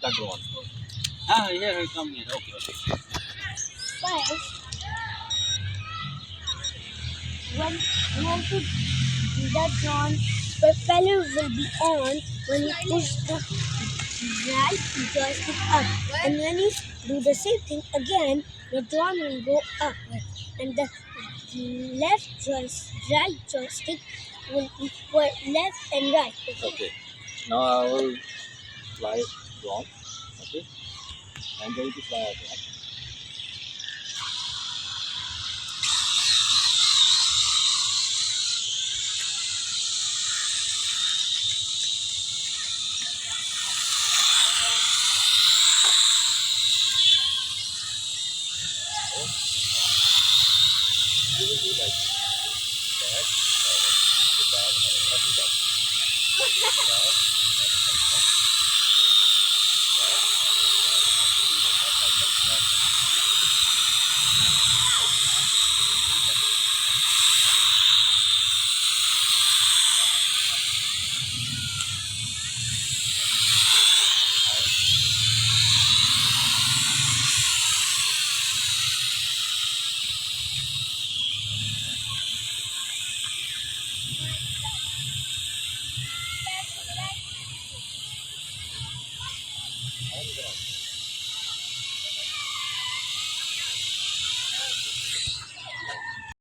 the drone. Here, come here. Okay, okay. First, when you have to the drone propeller will be on when you push the right joystick up, and when you do the same thing again, the drone will go up, and the right joystick will equal left and right. Okay. Now I will fly drone. Okay. I'm going to fly a drone.